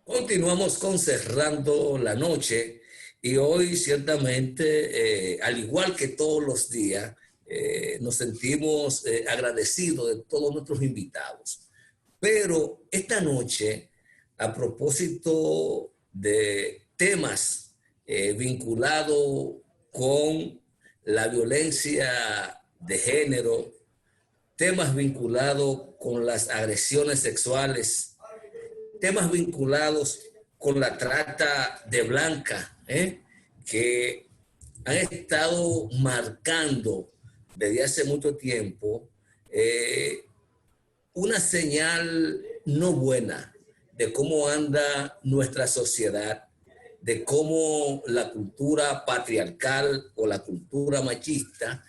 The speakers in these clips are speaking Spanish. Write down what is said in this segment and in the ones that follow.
Continuamos con Cerrando la Noche y hoy ciertamente, al igual que todos los días, nos sentimos agradecidos de todos nuestros invitados. Pero esta noche, a propósito de temas vinculados con la violencia de género, temas vinculados con las agresiones sexuales, temas vinculados con la trata de blanca, que han estado marcando desde hace mucho tiempo una señal no buena de cómo anda nuestra sociedad, de cómo la cultura patriarcal o la cultura machista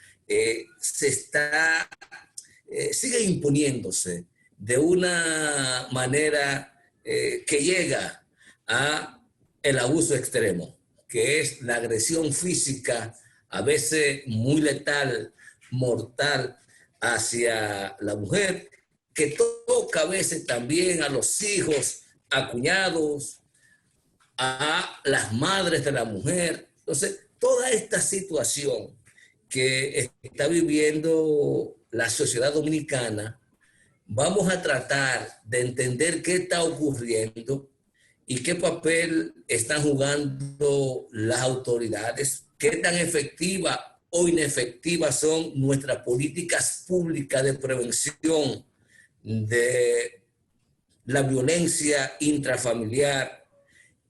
sigue imponiéndose de una manera que llega a el abuso extremo, que es la agresión física, a veces muy letal, mortal, hacia la mujer, que toca a veces también a los hijos, a cuñados, a las madres de la mujer. Entonces, toda esta situación que está viviendo la sociedad dominicana, vamos a tratar de entender qué está ocurriendo y qué papel están jugando las autoridades, qué tan efectivas o inefectivas son nuestras políticas públicas de prevención de la violencia intrafamiliar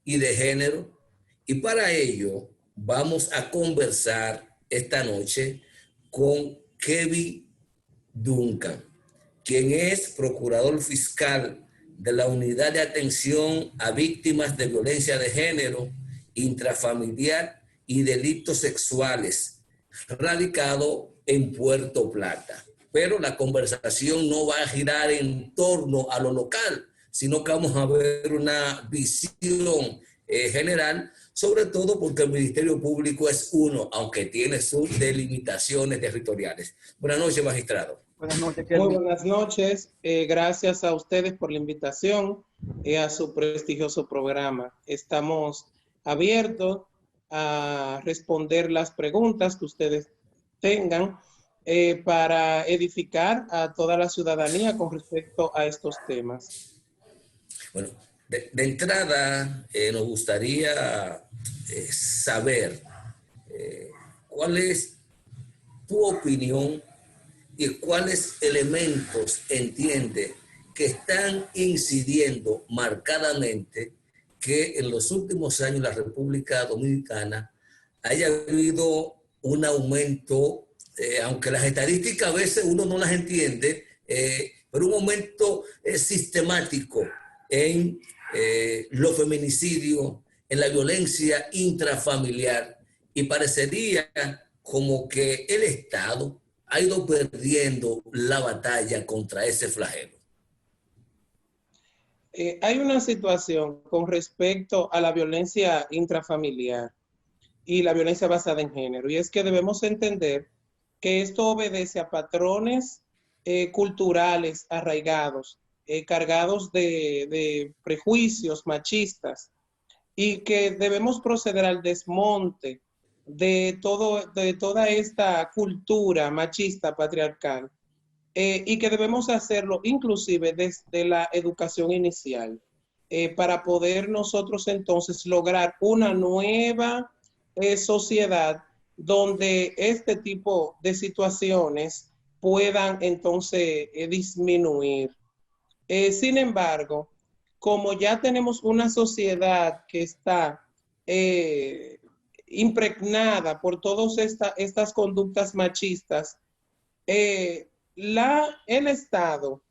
y de género. Y para ello vamos a conversar esta noche con Kevin Duncan, quien es procurador fiscal de la Unidad de Atención a Víctimas de Violencia de Género, Intrafamiliar y Delitos Sexuales, radicado en Puerto Plata. Pero la conversación no va a girar en torno a lo local, sino que vamos a ver una visión general, sobre todo porque el Ministerio Público es uno, aunque tiene sus delimitaciones territoriales. Buenas noches, magistrado. Buenas noches, Kelvin. Muy buenas noches. Gracias a ustedes por la invitación a su prestigioso programa. Estamos abiertos a responder las preguntas que ustedes tengan para edificar a toda la ciudadanía con respecto a estos temas. Bueno, de entrada nos gustaría saber cuál es tu opinión y cuáles elementos entiende que están incidiendo marcadamente que en los últimos años la República Dominicana haya habido un aumento, aunque las estadísticas a veces uno no las entiende, pero un aumento sistemático en los feminicidios, en la violencia intrafamiliar, y parecería como que el Estado ha ido perdiendo la batalla contra ese flagelo. Hay una situación con respecto a la violencia intrafamiliar y la violencia basada en género, y es que debemos entender que esto obedece a patrones culturales arraigados, cargados de prejuicios machistas, y que debemos proceder al desmonte de toda esta cultura machista patriarcal, y que debemos hacerlo inclusive desde la educación inicial, para poder nosotros entonces lograr una nueva sociedad donde este tipo de situaciones puedan entonces disminuir. Sin embargo, como ya tenemos una sociedad que está impregnada por todas estas conductas machistas, el Estado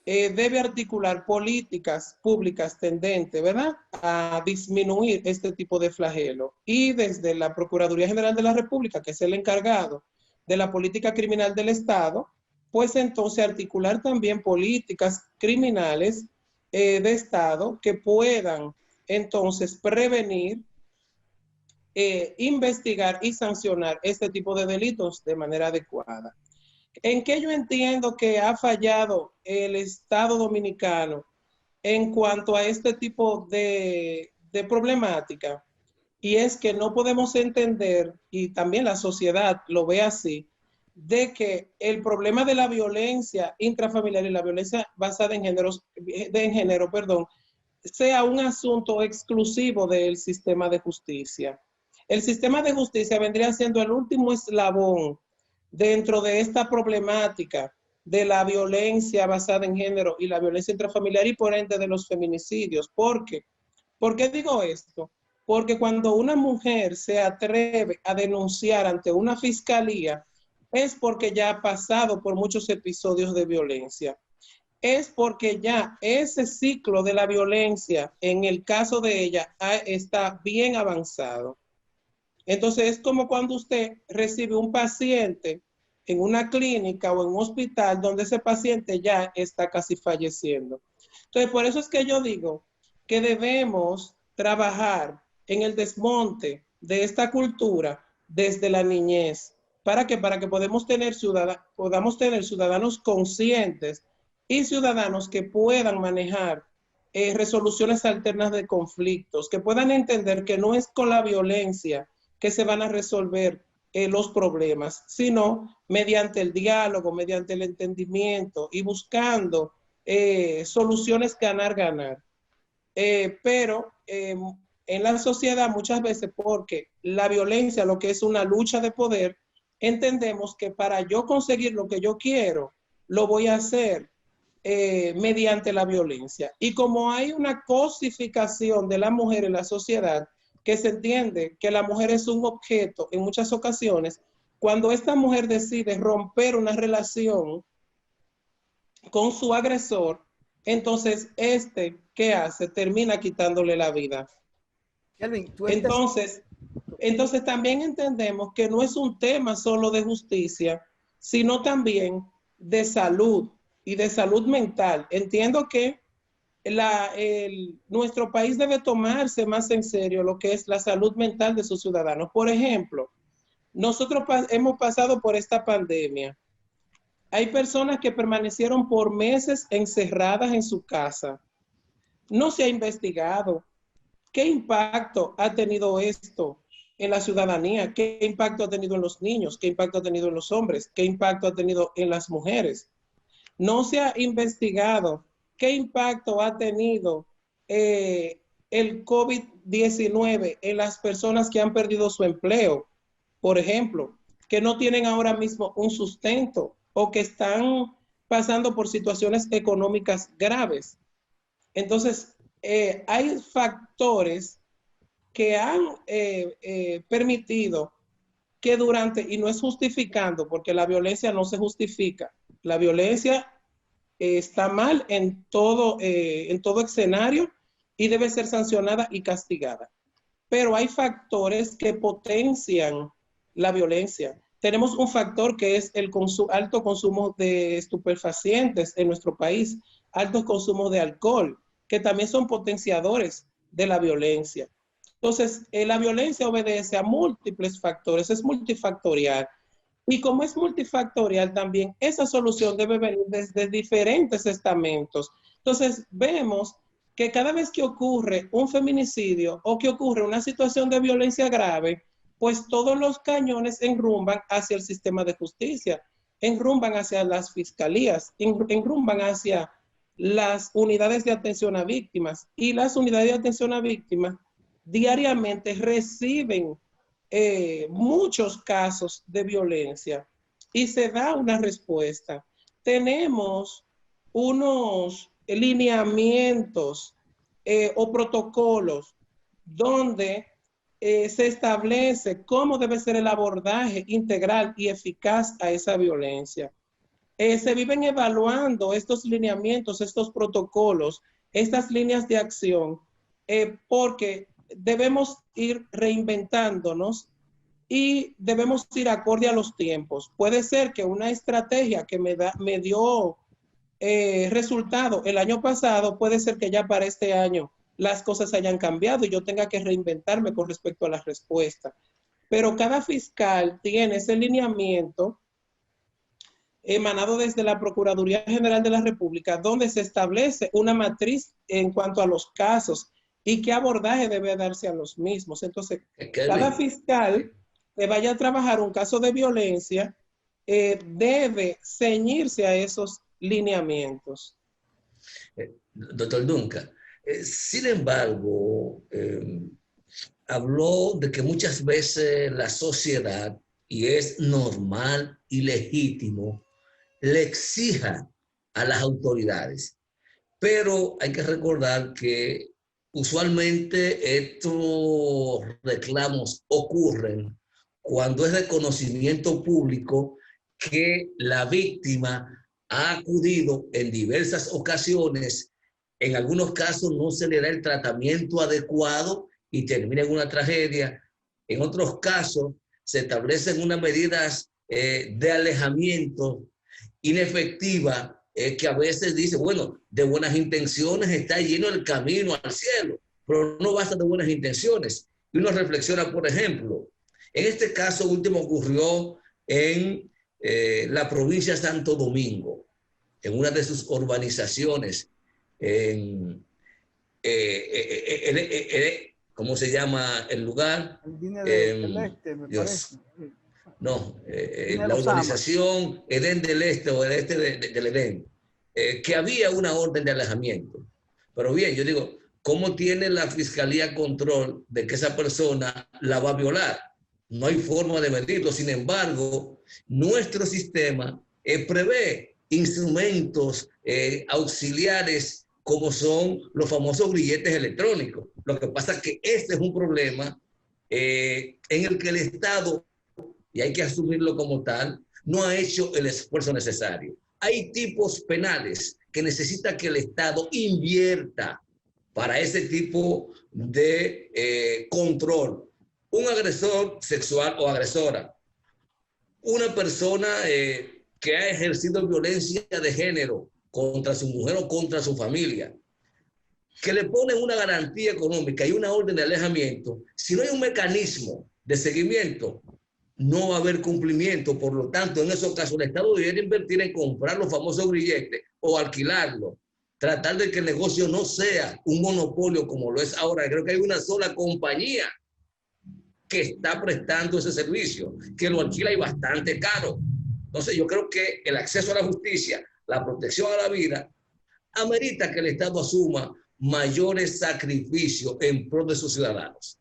debe articular políticas públicas tendentes, ¿verdad?, a disminuir este tipo de flagelo. Y desde la Procuraduría General de la República, que es el encargado de la política criminal del Estado, pues entonces articular también políticas criminales de Estado que puedan entonces prevenir, investigar y sancionar este tipo de delitos de manera adecuada. ¿En qué yo entiendo que ha fallado el Estado dominicano en cuanto a este tipo de problemática, y es que no podemos entender, y también la sociedad lo ve así, de que el problema de la violencia intrafamiliar y la violencia basada en género, perdón, sea un asunto exclusivo del sistema de justicia. El sistema de justicia vendría siendo el último eslabón dentro de esta problemática de la violencia basada en género y la violencia intrafamiliar y por ende de los feminicidios. ¿Por qué? ¿Por qué digo esto? Porque cuando una mujer se atreve a denunciar ante una fiscalía es porque ya ha pasado por muchos episodios de violencia. Es porque ya ese ciclo de la violencia, en el caso de ella, está bien avanzado. Entonces es como cuando usted recibe un paciente en una clínica o en un hospital donde ese paciente ya está casi falleciendo. Entonces por eso es que yo digo que debemos trabajar en el desmonte de esta cultura desde la niñez. ¿Para qué? Para que podamos tener ciudadanos conscientes y ciudadanos que puedan manejar resoluciones alternas de conflictos, que puedan entender que no es con la violencia que se van a resolver los problemas, sino mediante el diálogo, mediante el entendimiento y buscando soluciones ganar-ganar. Pero en la sociedad muchas veces, porque la violencia, lo que es una lucha de poder, entendemos que para yo conseguir lo que yo quiero, lo voy a hacer mediante la violencia. Y como hay una cosificación de la mujer en la sociedad, que se entiende que la mujer es un objeto en muchas ocasiones, cuando esta mujer decide romper una relación con su agresor, entonces ¿qué hace? Termina quitándole la vida. Kelvin, Entonces también entendemos que no es un tema solo de justicia, sino también de salud y de salud mental. Entiendo que nuestro país debe tomarse más en serio lo que es la salud mental de sus ciudadanos. Por ejemplo, nosotros hemos pasado por esta pandemia. Hay personas que permanecieron por meses encerradas en su casa. No se ha investigado qué impacto ha tenido esto en la ciudadanía, qué impacto ha tenido en los niños, qué impacto ha tenido en los hombres, qué impacto ha tenido en las mujeres. No se ha investigado qué impacto ha tenido el COVID-19 en las personas que han perdido su empleo, por ejemplo, que no tienen ahora mismo un sustento o que están pasando por situaciones económicas graves. Entonces, hay factores que han permitido que y no es justificando, porque la violencia no se justifica, la violencia está mal en todo escenario y debe ser sancionada y castigada. Pero hay factores que potencian la violencia. Tenemos un factor que es el alto consumo de estupefacientes en nuestro país, alto consumo de alcohol, que también son potenciadores de la violencia. Entonces, la violencia obedece a múltiples factores, es multifactorial. Y como es multifactorial también, esa solución debe venir desde diferentes estamentos. Entonces, vemos que cada vez que ocurre un feminicidio o que ocurre una situación de violencia grave, pues todos los cañones enrumban hacia el sistema de justicia, enrumban hacia las fiscalías, enrumban hacia las unidades de atención a víctimas. Y las unidades de atención a víctimas diariamente reciben muchos casos de violencia y se da una respuesta. Tenemos unos lineamientos o protocolos donde se establece cómo debe ser el abordaje integral y eficaz a esa violencia. Se viven evaluando estos lineamientos, estos protocolos, estas líneas de acción, porque debemos ir reinventándonos y debemos ir acorde a los tiempos. Puede ser que una estrategia que me dio resultado el año pasado, puede ser que ya para este año las cosas hayan cambiado y yo tenga que reinventarme con respecto a la respuesta. Pero cada fiscal tiene ese lineamiento emanado desde la Procuraduría General de la República, donde se establece una matriz en cuanto a los casos y qué abordaje debe darse a los mismos. Entonces, cada fiscal que vaya a trabajar un caso de violencia debe ceñirse a esos lineamientos. Doctor Duncan, sin embargo, habló de que muchas veces la sociedad, y es normal y legítimo, le exija a las autoridades. Pero hay que recordar que usualmente estos reclamos ocurren cuando es de conocimiento público que la víctima ha acudido en diversas ocasiones. En algunos casos no se le da el tratamiento adecuado y termina en una tragedia. En otros casos se establecen unas medidas de alejamiento inefectiva, que a veces dice, bueno, de buenas intenciones está lleno el camino al cielo, pero no basta de buenas intenciones. Y uno reflexiona, por ejemplo, en este caso último ocurrió en la provincia de Santo Domingo, en una de sus urbanizaciones, ¿cómo se llama el lugar? Del Este, me Dios. parece. No, la urbanización Edén del Este o el Este del Edén, que había una orden de alejamiento. Pero bien, yo digo, ¿cómo tiene la fiscalía control de que esa persona la va a violar? No hay forma de medirlo. Sin embargo, nuestro sistema prevé instrumentos auxiliares como son los famosos grilletes electrónicos. Lo que pasa es que este es un problema en el que el Estado, y hay que asumirlo como tal, no ha hecho el esfuerzo necesario. Hay tipos penales que necesita que el Estado invierta para ese tipo de control. Un agresor sexual o agresora, una persona que ha ejercido violencia de género contra su mujer o contra su familia, que le ponen una garantía económica y una orden de alejamiento. Si no hay un mecanismo de seguimiento, no va a haber cumplimiento. Por lo tanto, en esos casos, el Estado debería invertir en comprar los famosos grilletes o alquilarlos. Tratar de que el negocio no sea un monopolio como lo es ahora. Creo que hay una sola compañía que está prestando ese servicio, que lo alquila y bastante caro. Entonces, yo creo que el acceso a la justicia, la protección a la vida, amerita que el Estado asuma mayores sacrificios en pro de sus ciudadanos.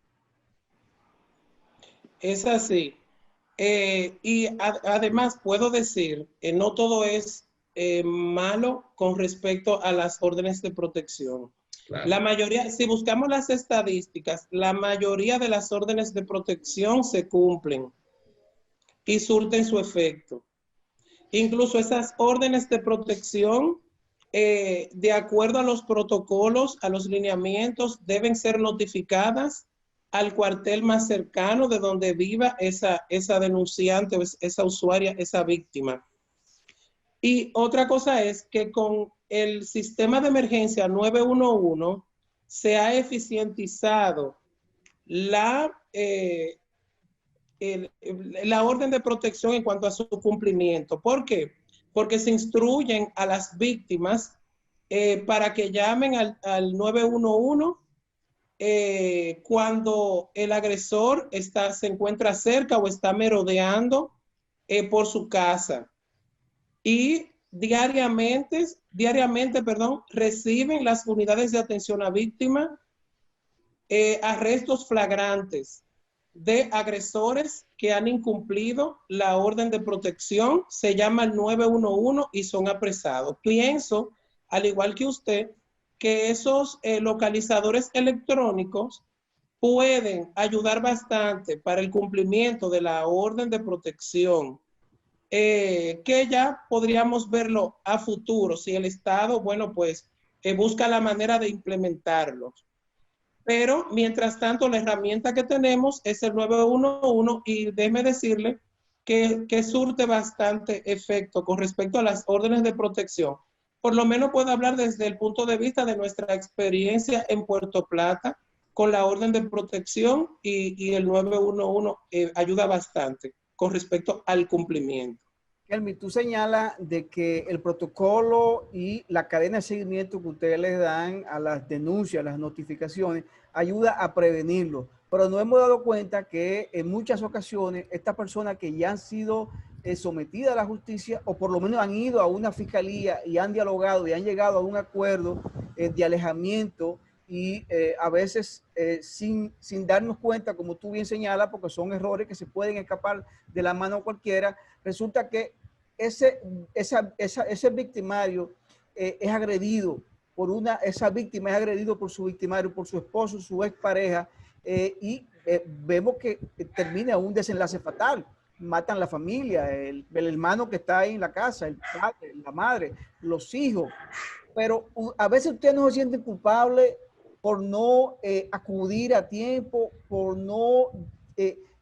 Es así. Además puedo decir, no todo es malo con respecto a las órdenes de protección. Claro. La mayoría, si buscamos las estadísticas, la mayoría de las órdenes de protección se cumplen y surten su efecto. Incluso esas órdenes de protección, de acuerdo a los protocolos, a los lineamientos, deben ser notificadas al cuartel más cercano de donde viva esa denunciante, esa usuaria, esa víctima. Y otra cosa es que con el sistema de emergencia 911 se ha eficientizado la orden de protección en cuanto a su cumplimiento. ¿Por qué? Porque se instruyen a las víctimas para que llamen al 911 cuando el agresor se encuentra cerca o está merodeando por su casa. Y diariamente, reciben las unidades de atención a víctima arrestos flagrantes de agresores que han incumplido la orden de protección. Se llama el 911 y son apresados. Pienso, al igual que usted, que esos localizadores electrónicos pueden ayudar bastante para el cumplimiento de la orden de protección, que ya podríamos verlo a futuro si el Estado, bueno, pues busca la manera de implementarlo. Pero mientras tanto, la herramienta que tenemos es el 911 y déjeme decirle que surte bastante efecto con respecto a las órdenes de protección. Por lo menos puedo hablar desde el punto de vista de nuestra experiencia en Puerto Plata con la orden de protección y el 911 ayuda bastante con respecto al cumplimiento. Kelmi, tú señalas de que el protocolo y la cadena de seguimiento que ustedes le dan a las denuncias, a las notificaciones, ayuda a prevenirlo. Pero nos hemos dado cuenta que en muchas ocasiones estas personas que ya han sido sometidas a la justicia o por lo menos han ido a una fiscalía y han dialogado y han llegado a un acuerdo de alejamiento y a veces sin darnos cuenta, como tú bien señalas, porque son errores que se pueden escapar de la mano cualquiera, resulta que ese victimario es agredido esa víctima es agredido por su victimario, por su esposo, su expareja, vemos que termina un desenlace fatal. Matan la familia, el hermano que está ahí en la casa, el padre, la madre, los hijos. Pero a veces ustedes no se sienten culpables por no acudir a tiempo, por no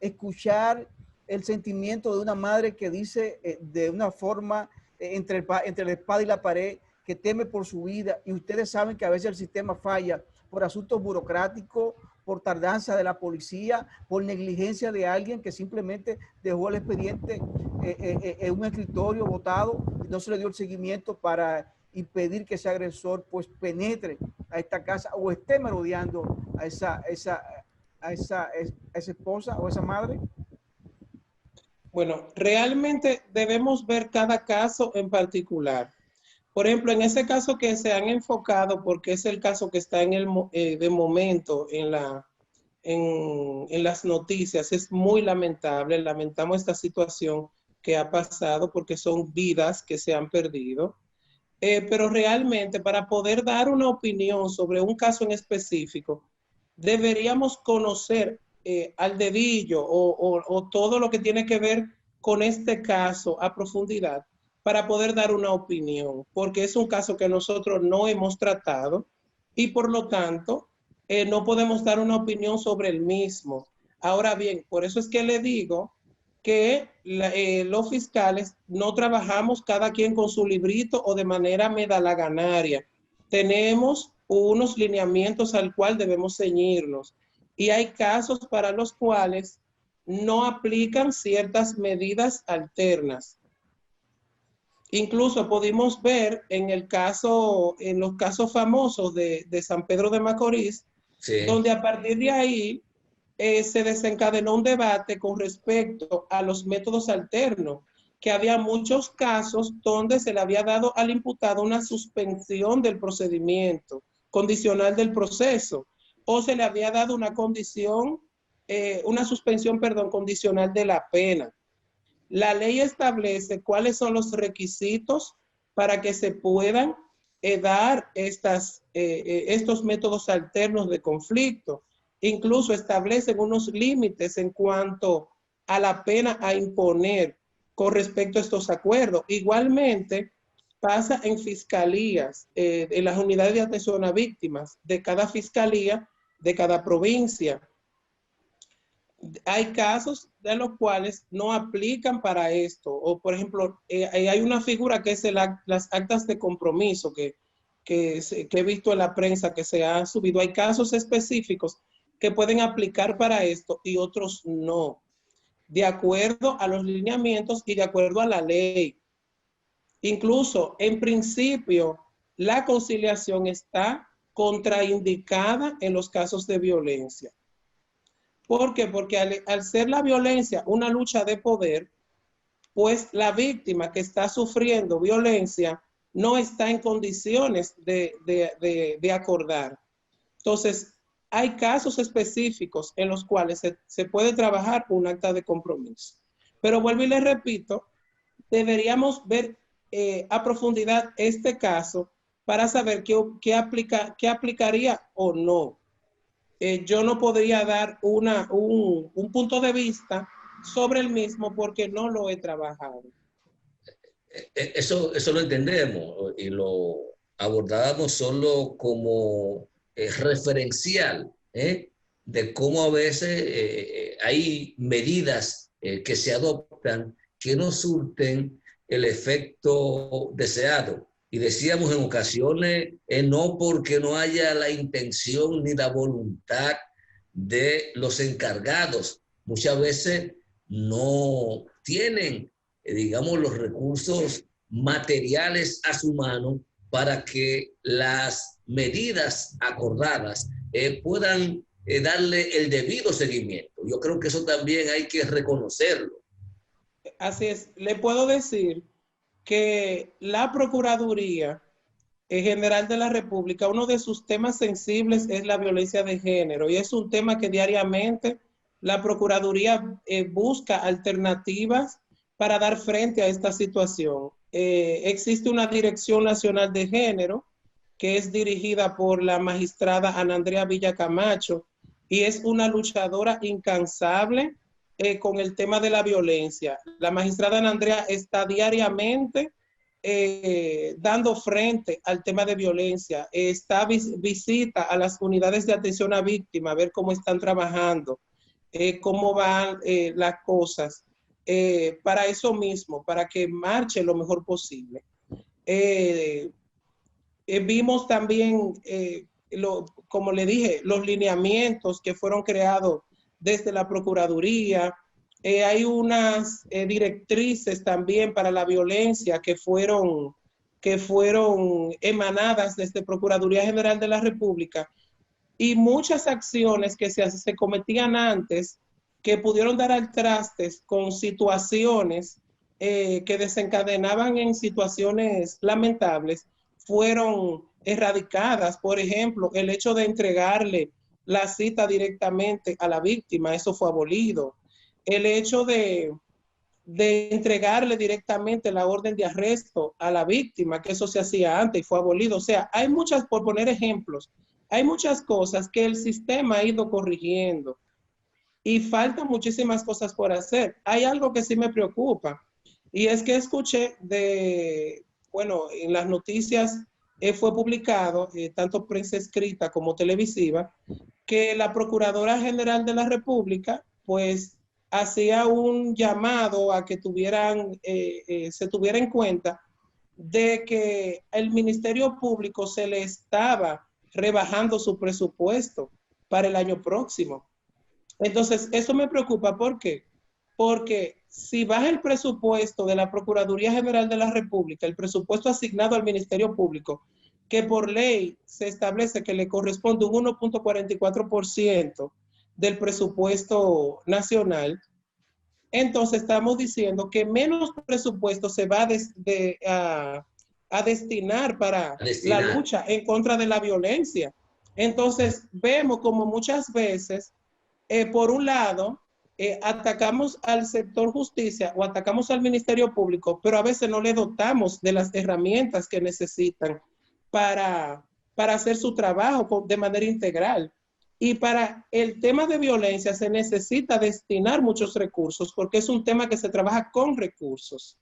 escuchar el sentimiento de una madre que dice de una forma entre la espada y la pared, que teme por su vida, y ustedes saben que a veces el sistema falla por asuntos burocráticos, por tardanza de la policía, por negligencia de alguien que simplemente dejó el expediente en un escritorio botado y no se le dio el seguimiento para impedir que ese agresor pues penetre a esta casa o esté merodeando a esa esposa o esa madre. Bueno, realmente debemos ver cada caso en particular. Por ejemplo, en ese caso que se han enfocado, porque es el caso que está de momento en las noticias, es muy lamentable. Lamentamos esta situación que ha pasado porque son vidas que se han perdido. Pero realmente para poder dar una opinión sobre un caso en específico, deberíamos conocer al dedillo o todo lo que tiene que ver con este caso a profundidad para poder dar una opinión, porque es un caso que nosotros no hemos tratado y por lo tanto no podemos dar una opinión sobre el mismo. Ahora bien, por eso es que le digo que los fiscales no trabajamos cada quien con su librito o de manera medalaganaria. Tenemos unos lineamientos al cual debemos ceñirnos y hay casos para los cuales no aplican ciertas medidas alternas. Incluso pudimos ver en los casos famosos de San Pedro de Macorís, sí, donde a partir de ahí se desencadenó un debate con respecto a los métodos alternos, que había muchos casos donde se le había dado al imputado una suspensión del procedimiento, condicional del proceso, o se le había dado una suspensión, condicional de la pena. La ley establece cuáles son los requisitos para que se puedan dar estos métodos alternos de conflicto. Incluso establecen unos límites en cuanto a la pena a imponer con respecto a estos acuerdos. Igualmente pasa en fiscalías, en las unidades de atención a víctimas de cada fiscalía, de cada provincia. Hay casos de los cuales no aplican para esto. O, por ejemplo, hay una figura que es las actas de compromiso que he visto en la prensa que se ha subido. Hay casos específicos que pueden aplicar para esto y otros no, de acuerdo a los lineamientos y de acuerdo a la ley. Incluso, en principio, la conciliación está contraindicada en los casos de violencia. ¿Por qué? Porque al ser la violencia una lucha de poder, pues la víctima que está sufriendo violencia no está en condiciones de acordar. Entonces, hay casos específicos en los cuales se puede trabajar un acta de compromiso. Pero vuelvo y le repito, deberíamos ver a profundidad este caso para saber qué aplicaría o no. Yo no podría dar un punto de vista sobre el mismo porque no lo he trabajado. Eso lo entendemos y lo abordábamos solo como referencial de cómo a veces hay medidas que se adoptan que no surten el efecto deseado. Y decíamos en ocasiones, no porque no haya la intención ni la voluntad de los encargados. Muchas veces no tienen digamos, los recursos materiales a su mano para que las medidas acordadas puedan darle el debido seguimiento. Yo creo que eso también hay que reconocerlo. Así es, le puedo decir que la Procuraduría General de la República, uno de sus temas sensibles es la violencia de género y es un tema que diariamente la Procuraduría busca alternativas para dar frente a esta situación. Existe una Dirección Nacional de Género que es dirigida por la magistrada Ana Andrea Villacamacho y es una luchadora incansable con el tema de la violencia. La magistrada Ana Andrea está diariamente dando frente al tema de violencia, visita a las unidades de atención a víctimas, a ver cómo están trabajando, cómo van las cosas, para eso mismo, para que marche lo mejor posible. Vimos también, como le dije, los lineamientos que fueron creados desde la Procuraduría. Hay unas directrices también para la violencia que fueron emanadas desde Procuraduría General de la República y muchas acciones que se cometían antes que pudieron dar al trastes con situaciones que desencadenaban en situaciones lamentables fueron erradicadas. Por ejemplo, el hecho de entregarle la cita directamente a la víctima, eso fue abolido. El hecho de entregarle directamente la orden de arresto a la víctima, que eso se hacía antes y fue abolido. O sea, hay muchas, por poner ejemplos, hay muchas cosas que el sistema ha ido corrigiendo y faltan muchísimas cosas por hacer. Hay algo que sí me preocupa y es que escuché en las noticias fue publicado, tanto prensa escrita como televisiva, que la Procuradora General de la República, pues, hacía un llamado a que se tuviera en cuenta de que el Ministerio Público se le estaba rebajando su presupuesto para el año próximo. Entonces, eso me preocupa. ¿Por qué? Porque si baja el presupuesto de la Procuraduría General de la República, el presupuesto asignado al Ministerio Público, que por ley se establece que le corresponde un 1.44% del presupuesto nacional, entonces estamos diciendo que menos presupuesto se va a destinar para la lucha en contra de la violencia. Entonces vemos como muchas veces, por un lado, atacamos al sector justicia o atacamos al Ministerio Público, pero a veces no le dotamos de las herramientas que necesitan para hacer su trabajo de manera integral. Y para el tema de violencia se necesita destinar muchos recursos porque es un tema que se trabaja con recursos.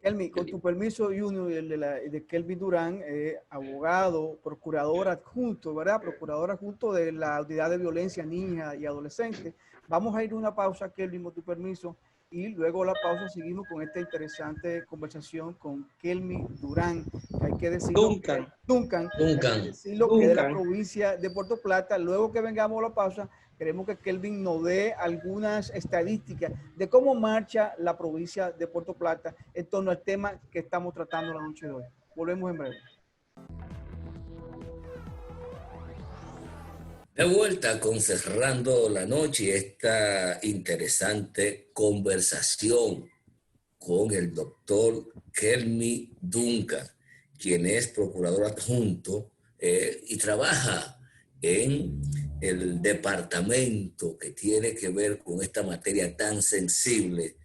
Kelmi, con tu permiso, Junior, el de Kelvin Durán, abogado, procurador adjunto, ¿verdad? Procurador adjunto de la Unidad de Violencia Niña y Adolescente. Vamos a ir a una pausa, Kelvin, con tu permiso, y luego la pausa seguimos con esta interesante conversación con Kelmi Durán, que hay que decirlo, Duncan, hay que decirlo, que es de la provincia de Puerto Plata. Luego que vengamos a la pausa, queremos que Kelvin nos dé algunas estadísticas de cómo marcha la provincia de Puerto Plata en torno al tema que estamos tratando la noche de hoy. Volvemos en breve. De vuelta con Cerrando la Noche y esta interesante conversación con el doctor Kelmi Duncan, quien es procurador adjunto y trabaja en el departamento que tiene que ver con esta materia tan sensible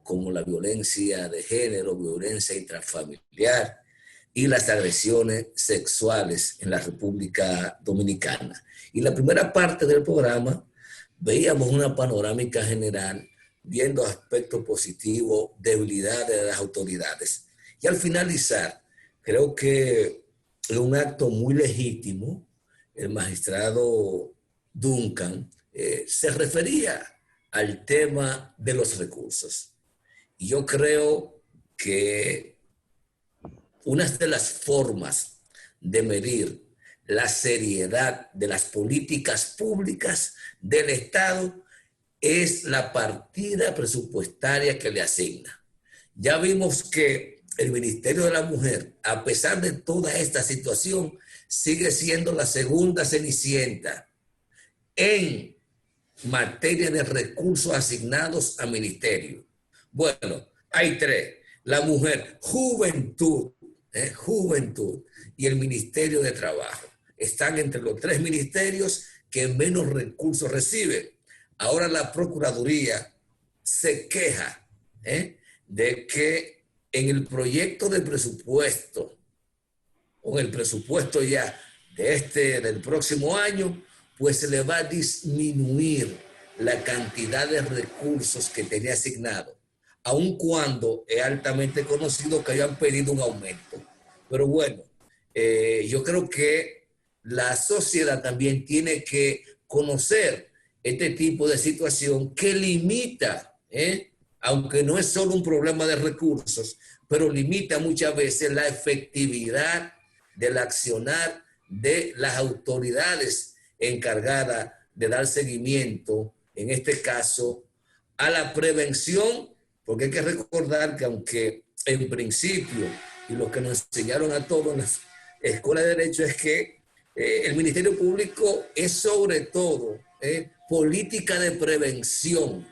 como la violencia de género, violencia intrafamiliar y las agresiones sexuales en la República Dominicana. Y la primera parte del programa veíamos una panorámica general viendo aspectos positivos, debilidades de las autoridades. Y al finalizar, creo que es un acto muy legítimo. El magistrado Duncan se refería al tema de los recursos. Y yo creo que una de las formas de medir la seriedad de las políticas públicas del Estado es la partida presupuestaria que le asigna. Ya vimos que el Ministerio de la Mujer, a pesar de toda esta situación, sigue siendo la segunda cenicienta en materia de recursos asignados a ministerio. Bueno, hay tres: la mujer, juventud y el Ministerio de Trabajo. Están entre los tres ministerios que menos recursos reciben. Ahora la Procuraduría se queja de que en el proyecto de presupuesto, o en el presupuesto ya del próximo año, pues se le va a disminuir la cantidad de recursos que tenía asignado, aun cuando es altamente conocido que hayan pedido un aumento. Pero bueno, yo creo que la sociedad también tiene que conocer este tipo de situación que limita, aunque no es solo un problema de recursos, pero limita muchas veces la efectividad del accionar de las autoridades encargadas de dar seguimiento, en este caso, a la prevención, porque hay que recordar que aunque en principio, y lo que nos enseñaron a todos en las escuelas de derecho es que el Ministerio Público es sobre todo política de prevención,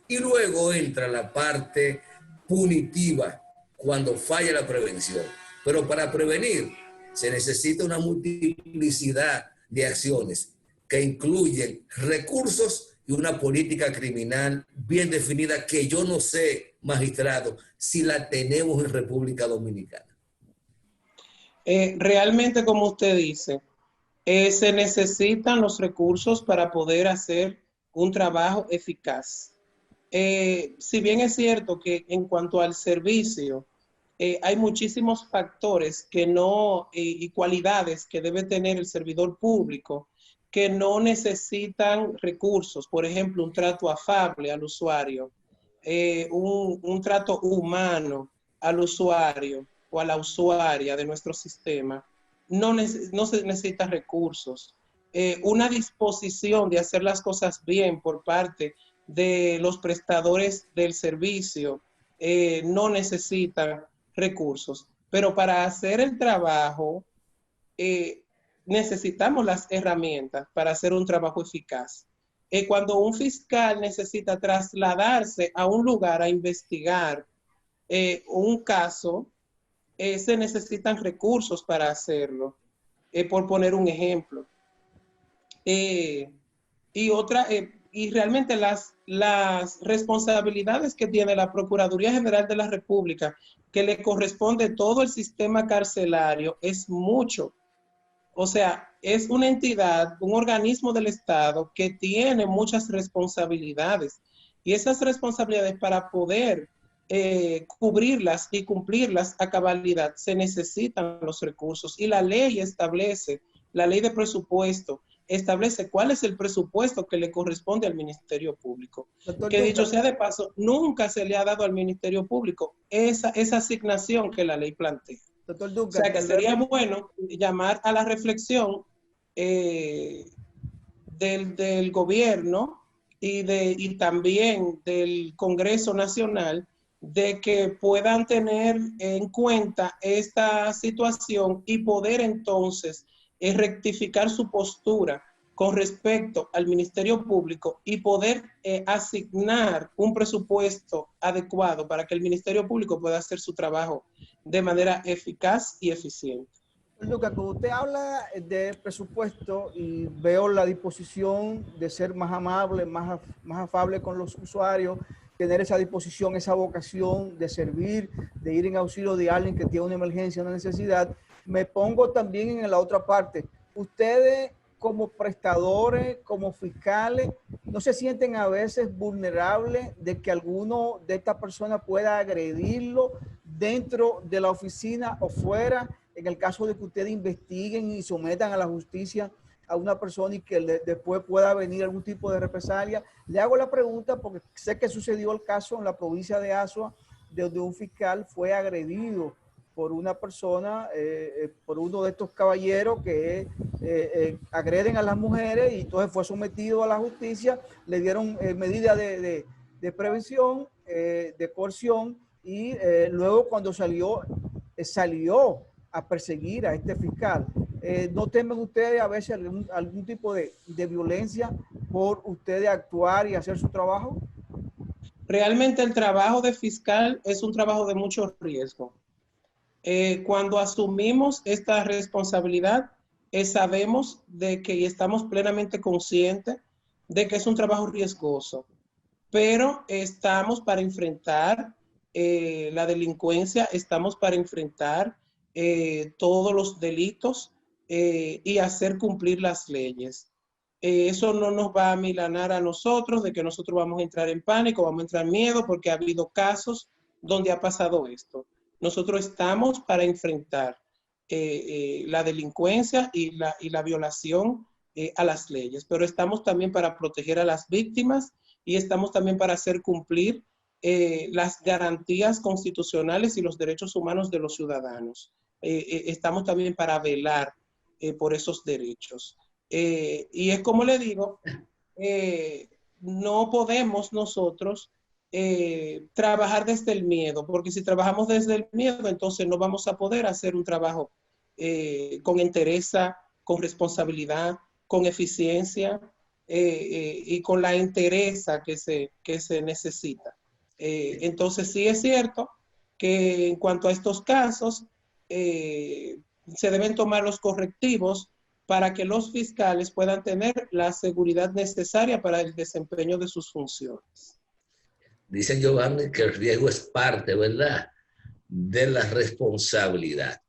y luego entra la parte punitiva cuando falla la prevención. Pero para prevenir se necesita una multiplicidad de acciones que incluyen recursos y una política criminal bien definida que yo no sé, magistrado, si la tenemos en República Dominicana. Realmente, como usted dice, se necesitan los recursos para poder hacer un trabajo eficaz. Si bien es cierto que en cuanto al servicio, hay muchísimos factores que no, y cualidades que debe tener el servidor público que no necesitan recursos. Por ejemplo, un trato afable al usuario, un trato humano al usuario o a la usuaria de nuestro sistema. No se necesita recursos. Una disposición de hacer las cosas bien por parte de los prestadores del servicio no necesitan recursos, pero para hacer el trabajo necesitamos las herramientas para hacer un trabajo eficaz. Cuando un fiscal necesita trasladarse a un lugar a investigar un caso, se necesitan recursos para hacerlo, por poner un ejemplo. Y realmente las responsabilidades que tiene la Procuraduría General de la República, que le corresponde todo el sistema carcelario, es mucho. O sea, es una entidad, un organismo del Estado que tiene muchas responsabilidades. Y esas responsabilidades, para poder cubrirlas y cumplirlas a cabalidad, se necesitan los recursos. Y la ley establece, la ley de presupuesto, establece cuál es el presupuesto que le corresponde al Ministerio Público. Que dicho sea de paso, nunca se le ha dado al Ministerio Público esa asignación que la ley plantea. Doctor Duncan, o sea que sería bueno llamar a la reflexión del gobierno y también del Congreso Nacional, de que puedan tener en cuenta esta situación y poder entonces rectificar su postura con respecto al Ministerio Público y poder asignar un presupuesto adecuado para que el Ministerio Público pueda hacer su trabajo de manera eficaz y eficiente. Lucas, cuando usted habla de presupuesto y veo la disposición de ser más amable, más afable con los usuarios, tener esa disposición, esa vocación de servir, de ir en auxilio de alguien que tiene una emergencia, una necesidad, me pongo también en la otra parte. Ustedes como prestadores, como fiscales, ¿no se sienten a veces vulnerables de que alguno de estas personas pueda agredirlo dentro de la oficina o fuera, en el caso de que ustedes investiguen y sometan a la justicia a una persona y que después pueda venir algún tipo de represalia? Le hago la pregunta porque sé que sucedió el caso en la provincia de Azua, donde un fiscal fue agredido por una persona, por uno de estos caballeros que agreden a las mujeres, y entonces fue sometido a la justicia, le dieron medidas de prevención, de coerción, y luego cuando salió a perseguir a este fiscal. ¿No temen ustedes a veces algún tipo de violencia por ustedes actuar y hacer su trabajo? Realmente el trabajo de fiscal es un trabajo de mucho riesgo. Cuando asumimos esta responsabilidad, sabemos de que y estamos plenamente conscientes de que es un trabajo riesgoso, pero estamos para enfrentar la delincuencia, estamos para enfrentar todos los delitos y hacer cumplir las leyes. Eso no nos va a milanar a nosotros de que nosotros vamos a entrar en pánico, vamos a entrar en miedo, porque ha habido casos donde ha pasado esto. Nosotros estamos para enfrentar la delincuencia y la violación a las leyes, pero estamos también para proteger a las víctimas y estamos también para hacer cumplir las garantías constitucionales y los derechos humanos de los ciudadanos. Estamos también para velar por esos derechos. Y es como le digo, no podemos nosotros trabajar desde el miedo, porque si trabajamos desde el miedo, entonces no vamos a poder hacer un trabajo con entereza, con responsabilidad, con eficiencia y con la entereza que se necesita. Entonces sí es cierto que en cuanto a estos casos, se deben tomar los correctivos para que los fiscales puedan tener la seguridad necesaria para el desempeño de sus funciones. Dice Giovanni que el riesgo es parte, ¿verdad?, de la responsabilidad.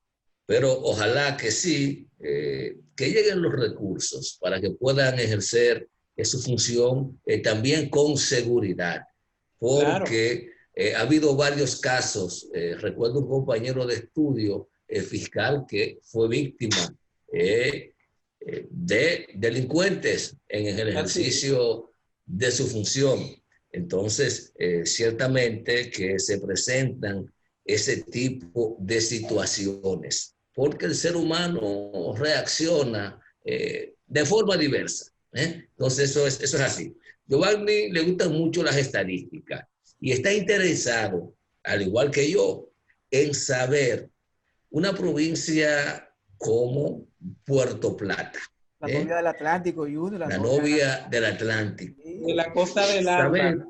Pero ojalá que sí, que lleguen los recursos para que puedan ejercer su función también con seguridad. Porque claro, ha habido varios casos. Recuerdo un compañero de estudio fiscal que fue víctima de delincuentes en el ejercicio de su función. Entonces, ciertamente que se presentan ese tipo de situaciones, porque el ser humano reacciona de forma diversa. Entonces, eso es así. Giovanni le gustan mucho las estadísticas y está interesado, al igual que yo, en saber una provincia como Puerto Plata. La novia del Atlántico, Junior. La novia del Atlántico. De la costa del Ámbar.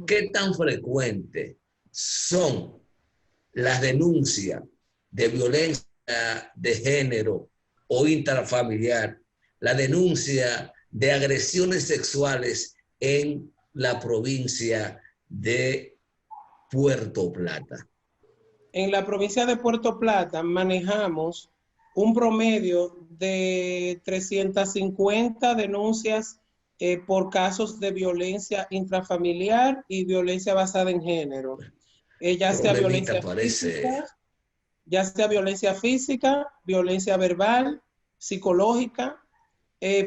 ¿Qué tan frecuente son las denuncias de violencia de género o intrafamiliar, la denuncia de agresiones sexuales en la provincia de Puerto Plata? En la provincia de Puerto Plata manejamos un promedio de 350 denuncias por casos de violencia intrafamiliar y violencia basada en género. Ya sea violencia física, violencia verbal, psicológica,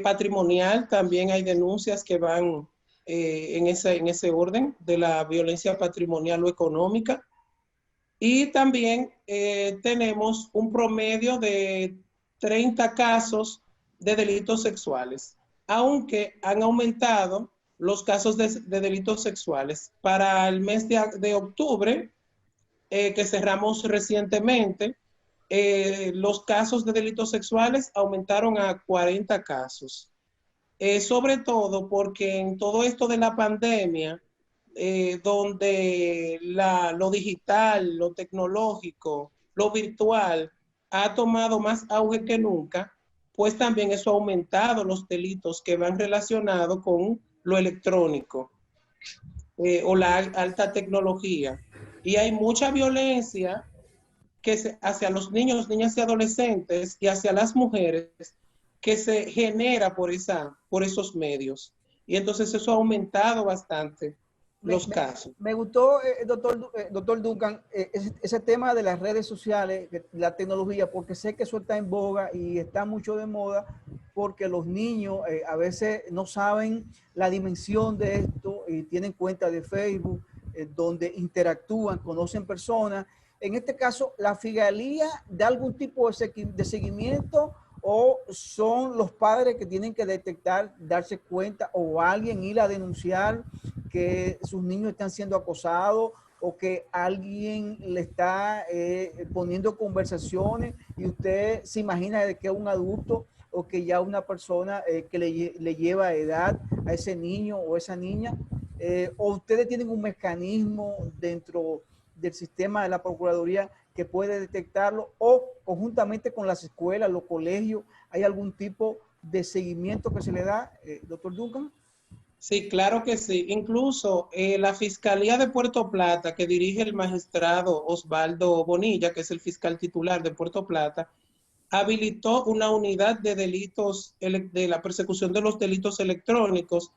patrimonial. También hay denuncias que van en ese orden de la violencia patrimonial o económica. Y también tenemos un promedio de 30 casos de delitos sexuales, aunque han aumentado los casos de delitos sexuales. Para el mes de octubre, que cerramos recientemente, los casos de delitos sexuales aumentaron a 40 casos. Sobre todo porque en todo esto de la pandemia, donde lo digital, lo tecnológico, lo virtual ha tomado más auge que nunca, pues también eso ha aumentado los delitos que van relacionados con lo electrónico o la alta tecnología. Y hay mucha violencia hacia los niños, niñas y adolescentes y hacia las mujeres que se genera por esos medios. Y entonces eso ha aumentado bastante los casos. Me gustó, doctor Duncan, ese tema de las redes sociales, la tecnología, porque sé que eso está en boga y está mucho de moda, porque los niños a veces no saben la dimensión de esto y tienen cuenta de Facebook donde interactúan, conocen personas. En este caso, ¿la fiscalía da algún tipo de seguimiento o son los padres que tienen que detectar, darse cuenta o alguien ir a denunciar que sus niños están siendo acosados o que alguien le está poniendo conversaciones y usted se imagina de que es un adulto o que ya una persona que le lleva edad a ese niño o esa niña, o ustedes tienen un mecanismo dentro del sistema de la Procuraduría que puede detectarlo, o conjuntamente con las escuelas, los colegios, ¿hay algún tipo de seguimiento que se le da, doctor Duncan? Sí, claro que sí. Incluso la Fiscalía de Puerto Plata, que dirige el magistrado Osvaldo Bonilla, que es el fiscal titular de Puerto Plata, habilitó una unidad de delitos, de la persecución de los delitos electrónicos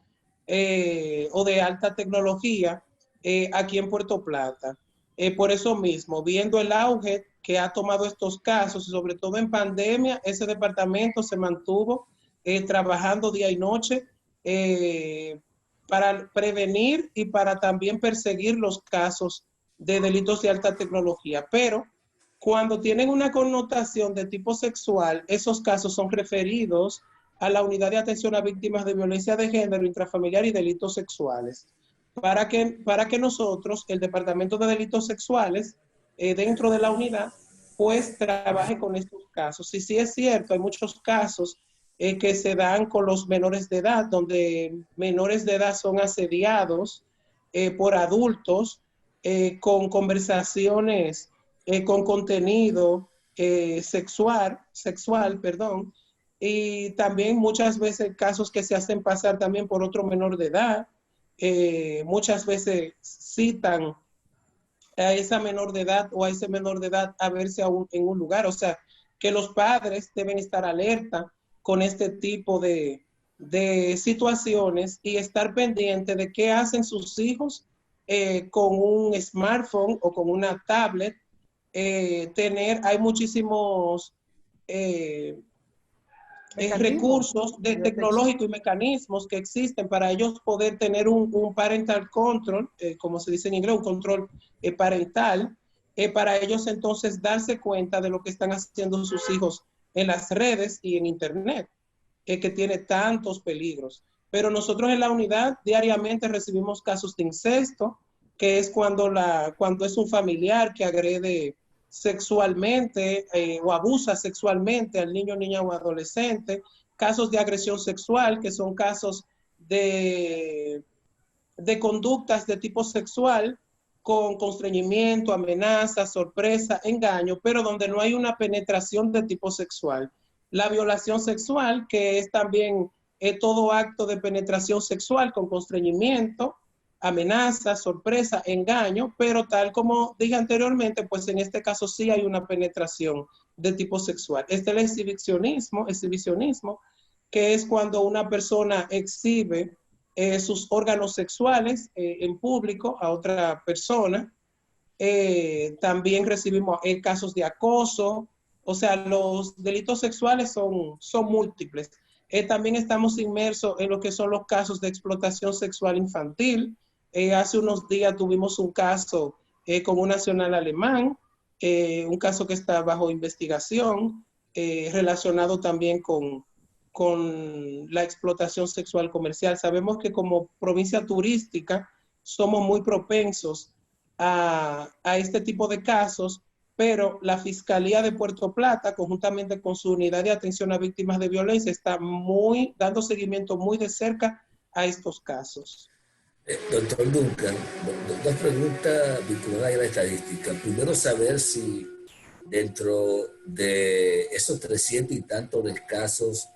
o de alta tecnología aquí en Puerto Plata. Por eso mismo, viendo el auge que ha tomado estos casos, y sobre todo en pandemia, ese departamento se mantuvo trabajando día y noche para prevenir y para también perseguir los casos de delitos de alta tecnología. Pero cuando tienen una connotación de tipo sexual, esos casos son referidos a la Unidad de Atención a Víctimas de Violencia de Género, Intrafamiliar y Delitos Sexuales, para que nosotros, el Departamento de Delitos Sexuales, dentro de la unidad, pues trabaje con estos casos. Y sí es cierto, hay muchos casos que se dan con los menores de edad, donde menores de edad son asediados por adultos con conversaciones con contenido sexual, perdón, y también muchas veces casos que se hacen pasar también por otro menor de edad, muchas veces citan a esa menor de edad o a ese menor de edad a verse en un lugar, o sea, que los padres deben estar alerta con este tipo de situaciones y estar pendiente de qué hacen sus hijos con un smartphone o con una tablet. Hay muchísimos recursos tecnológicos y mecanismos que existen para ellos poder tener un parental control, como se dice en inglés, un control parental, para ellos entonces darse cuenta de lo que están haciendo sus hijos en las redes y en internet, que tiene tantos peligros. Pero nosotros en la unidad diariamente recibimos casos de incesto, que es cuando es un familiar que agrede sexualmente o abusa sexualmente al niño, niña o adolescente, casos de agresión sexual, que son casos de conductas de tipo sexual con constreñimiento, amenaza, sorpresa, engaño, pero donde no hay una penetración de tipo sexual. La violación sexual, que es también todo acto de penetración sexual con constreñimiento, amenaza, sorpresa, engaño, pero tal como dije anteriormente, pues en este caso sí hay una penetración de tipo sexual. Este es el exhibicionismo, que es cuando una persona exhibe sus órganos sexuales en público a otra persona. También recibimos casos de acoso, o sea, los delitos sexuales son múltiples. También estamos inmersos en lo que son los casos de explotación sexual infantil. Hace unos días tuvimos un caso con un nacional alemán, un caso que está bajo investigación, relacionado también con la explotación sexual comercial. Sabemos que como provincia turística somos muy propensos a este tipo de casos, pero la Fiscalía de Puerto Plata, conjuntamente con su unidad de atención a víctimas de violencia, está dando seguimiento muy de cerca a estos casos. Doctor Duncan, dos preguntas vinculadas a la estadística. Primero, saber si dentro de esos 300 y tantos de casos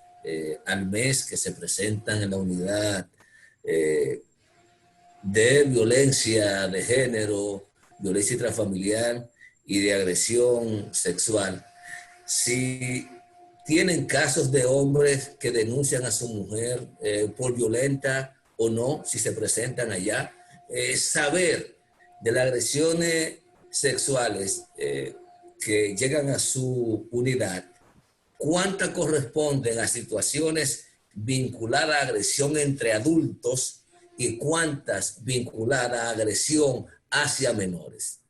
al mes que se presentan en la unidad de violencia de género, violencia intrafamiliar y de agresión sexual, si tienen casos de hombres que denuncian a su mujer por violenta o no, si se presentan allá, saber de las agresiones sexuales que llegan a su unidad, cuántas corresponden a situaciones vinculadas a agresión entre adultos y cuántas vinculadas a agresión hacia menores.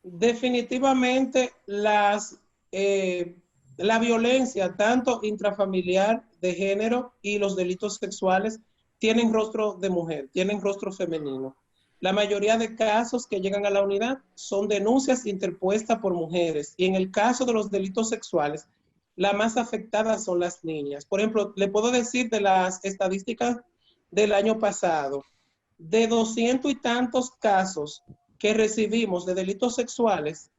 Definitivamente la violencia, tanto intrafamiliar de género y los delitos sexuales, tienen rostro de mujer, tienen rostro femenino. La mayoría de casos que llegan a la unidad son denuncias interpuestas por mujeres. Y en el caso de los delitos sexuales, las más afectadas son las niñas. Por ejemplo, le puedo decir de las estadísticas del año pasado, de 200 y tantos casos que recibimos de delitos sexuales,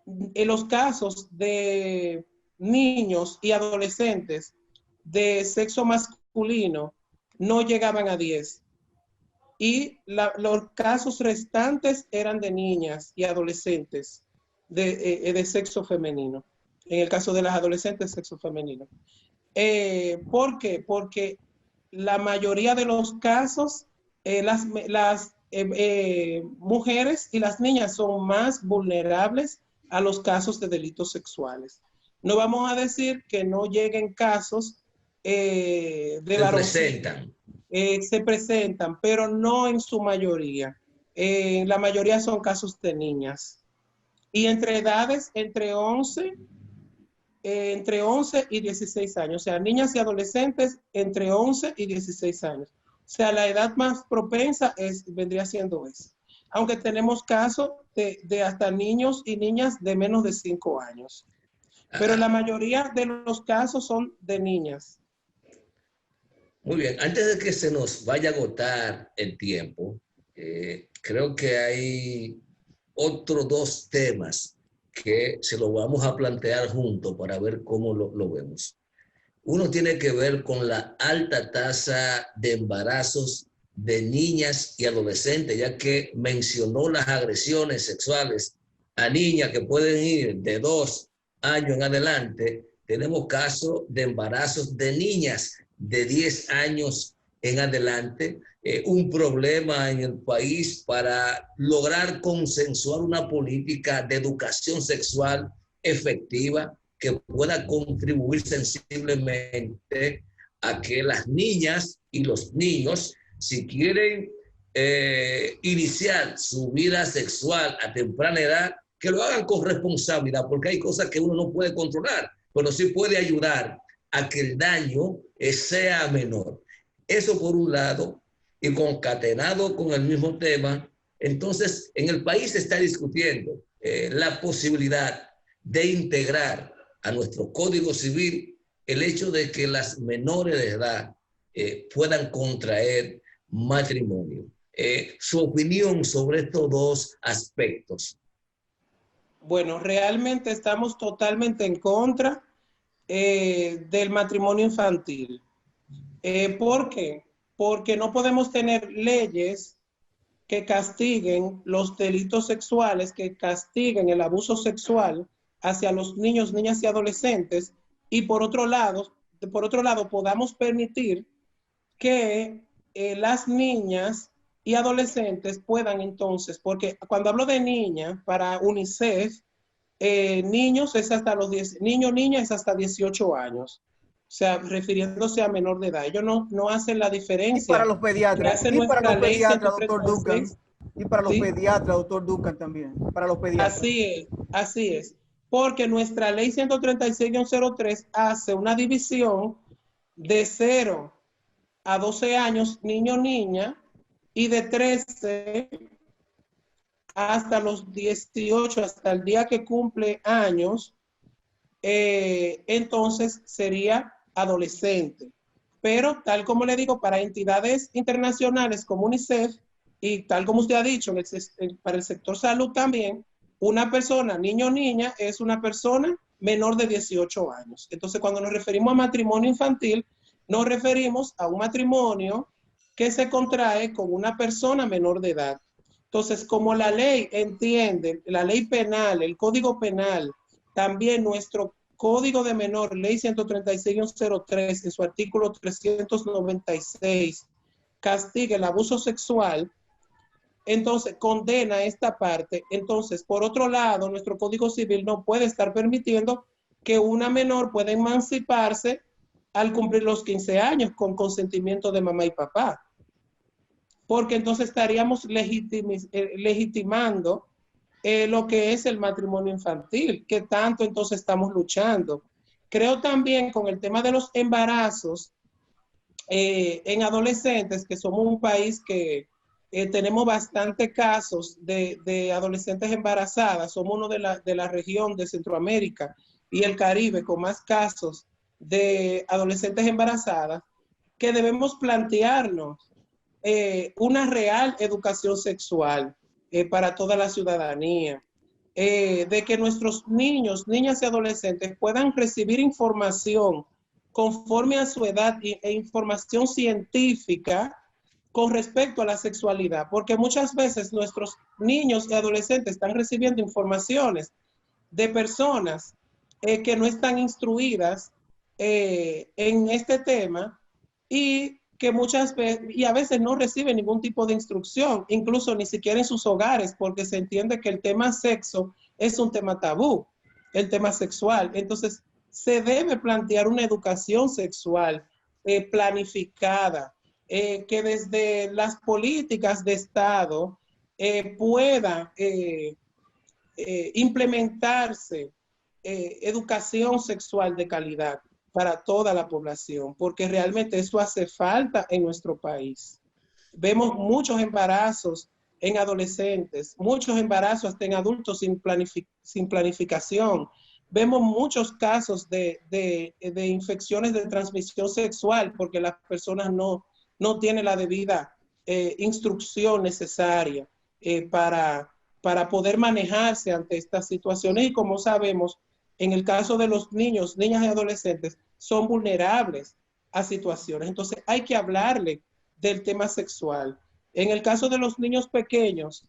en los casos de niños y adolescentes de sexo masculino no llegaban a 10. Y los casos restantes eran de niñas y adolescentes de sexo femenino. En el caso de las adolescentes, sexo femenino. ¿Por qué? Porque la mayoría de los casos, las mujeres y las niñas son más vulnerables a los casos de delitos sexuales. No vamos a decir que no lleguen casos de varoncitos. Se presentan, pero no en su mayoría. La mayoría son casos de niñas. Y entre edades, entre 11 y 16 años. O sea, niñas y adolescentes entre 11 y 16 años. O sea, la edad más propensa vendría siendo esa. Aunque tenemos casos de hasta niños y niñas de menos de 5 años. Pero la mayoría de los casos son de niñas. Muy bien, antes de que se nos vaya a agotar el tiempo, creo que hay otros dos temas que se los vamos a plantear juntos para ver cómo lo vemos. Uno tiene que ver con la alta tasa de embarazos de niñas y adolescentes, ya que mencionó las agresiones sexuales a niñas que pueden ir de 2 años en adelante. Tenemos casos de embarazos de niñas de 10 años en adelante, un problema en el país para lograr consensuar una política de educación sexual efectiva que pueda contribuir sensiblemente a que las niñas y los niños, si quieren iniciar su vida sexual a temprana edad, que lo hagan con responsabilidad, porque hay cosas que uno no puede controlar, pero sí puede ayudar a que el daño sea menor. Eso por un lado, y concatenado con el mismo tema, entonces en el país se está discutiendo la posibilidad de integrar a nuestro Código Civil el hecho de que las menores de edad puedan contraer matrimonio. Su opinión sobre estos dos aspectos. Bueno, realmente estamos totalmente en contra del matrimonio infantil. ¿Por qué? Porque no podemos tener leyes que castiguen los delitos sexuales, que castiguen el abuso sexual hacia los niños, niñas y adolescentes, y por otro lado podamos permitir que las niñas y adolescentes puedan entonces, porque cuando hablo de niña, para UNICEF, niños es hasta los 10, niña es hasta 18 años. O sea, refiriéndose a menor de edad. Ellos no hacen la diferencia. Y para los pediatras, doctor Duncan. Y para los pediatras, doctor Duncan, también. Para los pediatras. Así es. Porque nuestra ley 136-03 hace una división de 0 a 12 años, niño, niña, y de 13 hasta los 18, hasta el día que cumple años, entonces sería adolescente. Pero tal como le digo, para entidades internacionales como UNICEF y tal como usted ha dicho, para el sector salud también, una persona, niño o niña, es una persona menor de 18 años. Entonces, cuando nos referimos a matrimonio infantil, nos referimos a un matrimonio que se contrae con una persona menor de edad. Entonces, como la ley entiende, la ley penal, el Código Penal, también nuestro Código de Menor, Ley 136-03, en su artículo 396, castiga el abuso sexual, entonces condena esta parte. Entonces, por otro lado, nuestro Código Civil no puede estar permitiendo que una menor pueda emanciparse al cumplir los 15 años con consentimiento de mamá y papá. Porque entonces estaríamos legitimando lo que es el matrimonio infantil, que tanto entonces estamos luchando. Creo también con el tema de los embarazos en adolescentes, que somos un país que tenemos bastantes casos de adolescentes embarazadas. Somos uno de la región de Centroamérica y el Caribe con más casos de adolescentes embarazadas, que debemos plantearnos una real educación sexual para toda la ciudadanía, de que nuestros niños, niñas y adolescentes puedan recibir información conforme a su edad e información científica con respecto a la sexualidad, porque muchas veces nuestros niños y adolescentes están recibiendo informaciones de personas que no están instruidas en este tema y que muchas veces, y a veces no reciben ningún tipo de instrucción, incluso ni siquiera en sus hogares, porque se entiende que el tema sexo es un tema tabú, el tema sexual. Entonces, se debe plantear una educación sexual planificada, que desde las políticas de Estado pueda implementarse educación sexual de calidad para toda la población, porque realmente eso hace falta en nuestro país. Vemos muchos embarazos en adolescentes, muchos embarazos hasta en adultos sin planificación. Vemos muchos casos de infecciones de transmisión sexual porque las personas no tienen la debida instrucción necesaria para poder manejarse ante estas situaciones. Y como sabemos, en el caso de los niños, niñas y adolescentes, son vulnerables a situaciones. Entonces hay que hablarle del tema sexual. En el caso de los niños pequeños,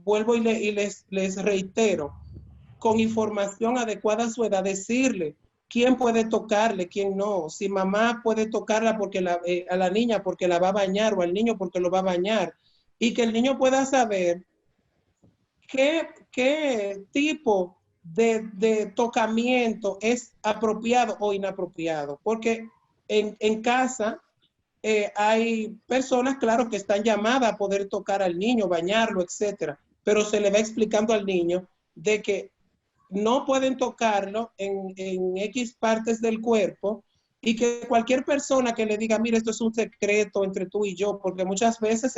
vuelvo y les reitero, con información adecuada a su edad, decirle quién puede tocarle, quién no, si mamá puede tocarla porque a la niña porque la va a bañar o al niño porque lo va a bañar, y que el niño pueda saber qué tipo de tocamiento es apropiado o inapropiado, porque en casa hay personas, claro, que están llamadas a poder tocar al niño, bañarlo, etcétera, pero se le va explicando al niño de que no pueden tocarlo en X partes del cuerpo y que cualquier persona que le diga, mira, esto es un secreto entre tú y yo, porque muchas veces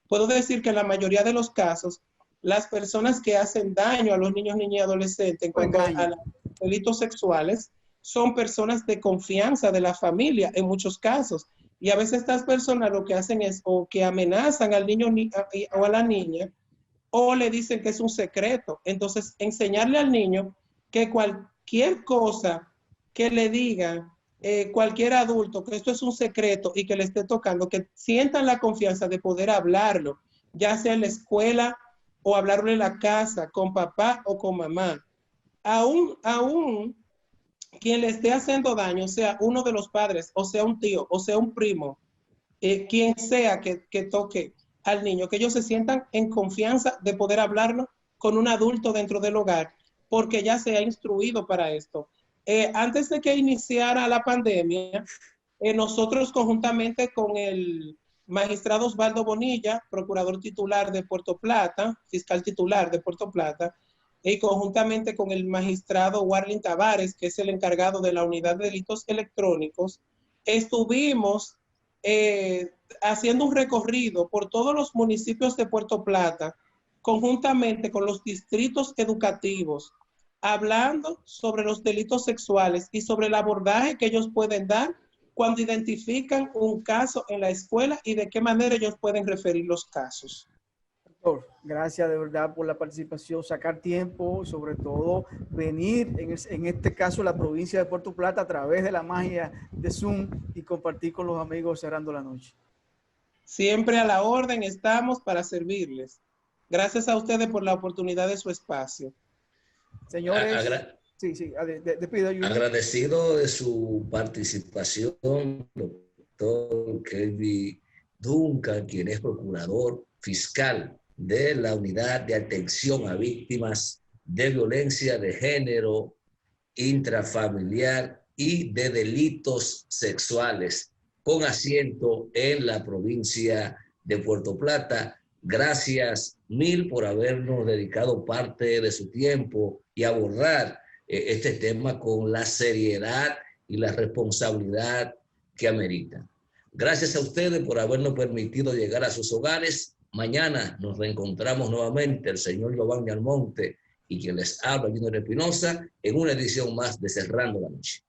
puedo decir que en la mayoría de los casos, las personas que hacen daño a los niños, niñas y adolescentes en cuanto a los delitos sexuales son personas de confianza de la familia en muchos casos. Y a veces estas personas lo que hacen es o que amenazan al niño o a la niña o le dicen que es un secreto. Entonces, enseñarle al niño que cualquier cosa que le diga cualquier adulto, que esto es un secreto y que le esté tocando, que sientan la confianza de poder hablarlo, ya sea en la escuela o hablarlo en la casa, con papá o con mamá. Aún quien le esté haciendo daño, sea uno de los padres, o sea un tío, o sea un primo, quien sea que toque al niño, que ellos se sientan en confianza de poder hablarlo con un adulto dentro del hogar, porque ya se ha instruido para esto. Antes de que iniciara la pandemia, nosotros conjuntamente con el magistrado Osvaldo Bonilla, procurador titular de Puerto Plata, fiscal titular de Puerto Plata, y conjuntamente con el magistrado Warlin Tavares, que es el encargado de la unidad de delitos electrónicos, estuvimos haciendo un recorrido por todos los municipios de Puerto Plata, conjuntamente con los distritos educativos, hablando sobre los delitos sexuales y sobre el abordaje que ellos pueden dar cuando identifican un caso en la escuela y de qué manera ellos pueden referir los casos. Doctor, gracias de verdad por la participación, sacar tiempo, sobre todo venir en este caso la provincia de Puerto Plata a través de la magia de Zoom y compartir con los amigos cerrando la noche. Siempre a la orden estamos para servirles. Gracias a ustedes por la oportunidad de su espacio. Señores, despido. Agradecido de su participación, doctor Kelvin Duncan, quien es procurador fiscal de la Unidad de Atención a Víctimas de Violencia de Género, Intrafamiliar y de Delitos Sexuales, con asiento en la provincia de Puerto Plata. Gracias mil por habernos dedicado parte de su tiempo y abordar este tema con la seriedad y la responsabilidad que amerita. Gracias a ustedes por habernos permitido llegar a sus hogares. Mañana nos reencontramos nuevamente, el señor Giovanni Almonte y quien les habla, Junior Espinosa, en una edición más de Cerrando la Noche.